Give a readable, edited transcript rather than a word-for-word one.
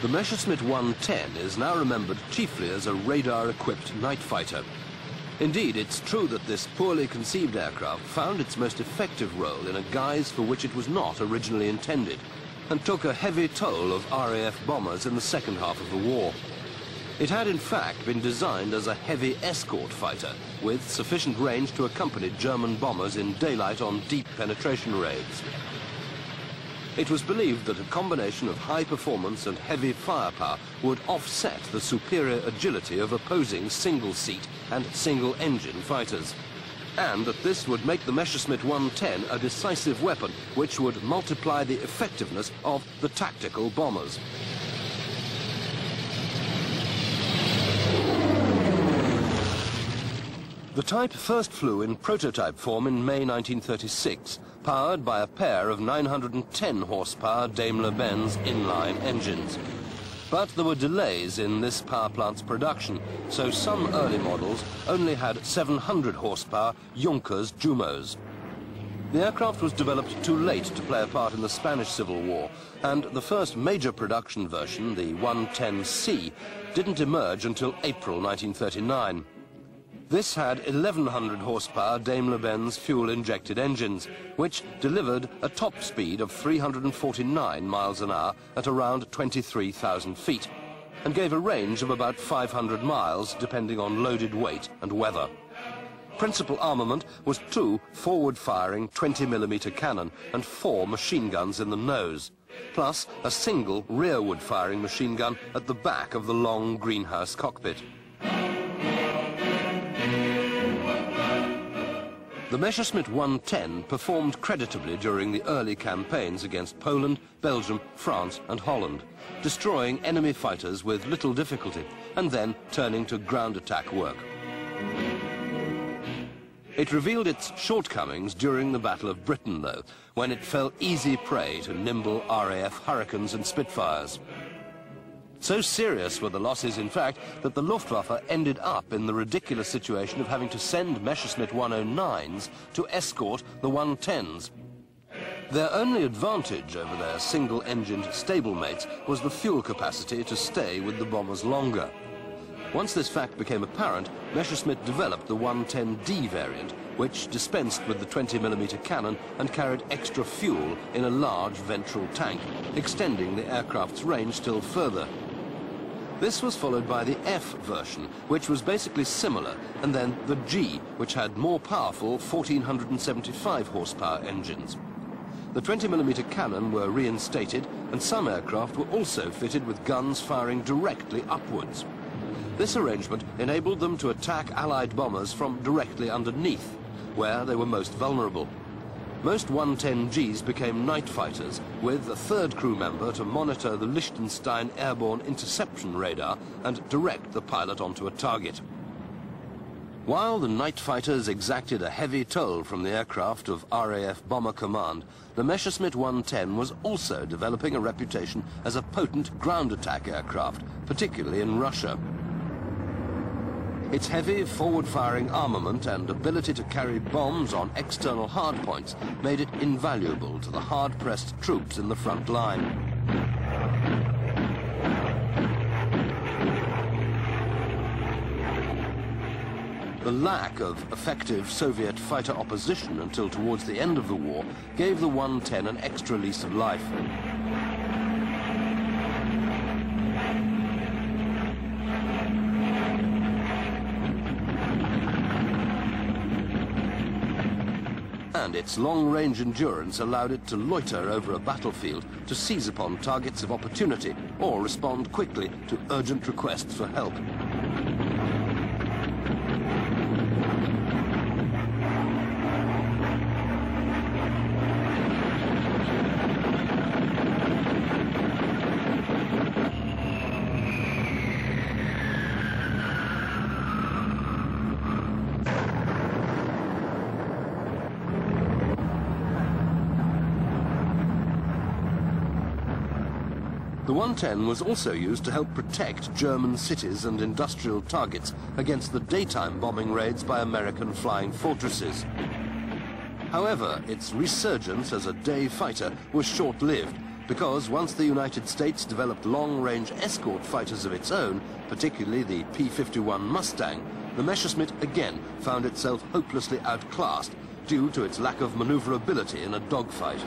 The Messerschmitt 110 is now remembered chiefly as a radar-equipped night fighter. Indeed, it's true that this poorly conceived aircraft found its most effective role in a guise for which it was not originally intended, and took a heavy toll of RAF bombers in the second half of the war. It had in fact been designed as a heavy escort fighter, with sufficient range to accompany German bombers in daylight on deep penetration raids. It was believed that a combination of high performance and heavy firepower would offset the superior agility of opposing single-seat and single-engine fighters, and that this would make the Messerschmitt 110 a decisive weapon which would multiply the effectiveness of the tactical bombers. The type first flew in prototype form in May 1936, powered by a pair of 910 horsepower Daimler-Benz inline engines. But there were delays in this power plant's production, so some early models only had 700 horsepower Junkers Jumos. The aircraft was developed too late to play a part in the Spanish Civil War, and the first major production version, the 110C, didn't emerge until April 1939. This had 1,100 horsepower Daimler-Benz fuel-injected engines, which delivered a top speed of 349 miles an hour at around 23,000 feet, and gave a range of about 500 miles depending on loaded weight and weather. Principal armament was 2 forward-firing 20mm cannon and 4 machine guns in the nose, plus a single rearward-firing machine gun at the back of the long greenhouse cockpit. The Messerschmitt 110 performed creditably during the early campaigns against Poland, Belgium, France and Holland, destroying enemy fighters with little difficulty and then turning to ground attack work. It revealed its shortcomings during the Battle of Britain, though, when it fell easy prey to nimble RAF Hurricanes and Spitfires. So serious were the losses, in fact, that the Luftwaffe ended up in the ridiculous situation of having to send Messerschmitt 109s to escort the 110s. Their only advantage over their single-engined stablemates was the fuel capacity to stay with the bombers longer. Once this fact became apparent, Messerschmitt developed the 110D variant, which dispensed with the 20mm cannon and carried extra fuel in a large ventral tank, extending the aircraft's range still further. This was followed by the F version, which was basically similar, and then the G, which had more powerful 1,475 horsepower engines. The 20mm cannon were reinstated, and some aircraft were also fitted with guns firing directly upwards. This arrangement enabled them to attack Allied bombers from directly underneath, where they were most vulnerable. Most 110Gs became night fighters, with a third crew member to monitor the Liechtenstein airborne interception radar and direct the pilot onto a target. While the night fighters exacted a heavy toll from the aircraft of RAF Bomber Command, the Messerschmitt 110 was also developing a reputation as a potent ground attack aircraft, particularly in Russia. Its heavy forward-firing armament and ability to carry bombs on external hardpoints made it invaluable to the hard-pressed troops in the front line. The lack of effective Soviet fighter opposition until towards the end of the war gave the 110 an extra lease of life. And its long-range endurance allowed it to loiter over a battlefield to seize upon targets of opportunity or respond quickly to urgent requests for help. The 110 was also used to help protect German cities and industrial targets against the daytime bombing raids by American flying fortresses. However, its resurgence as a day fighter was short-lived because once the United States developed long-range escort fighters of its own, particularly the P-51 Mustang, the Messerschmitt again found itself hopelessly outclassed due to its lack of maneuverability in a dogfight.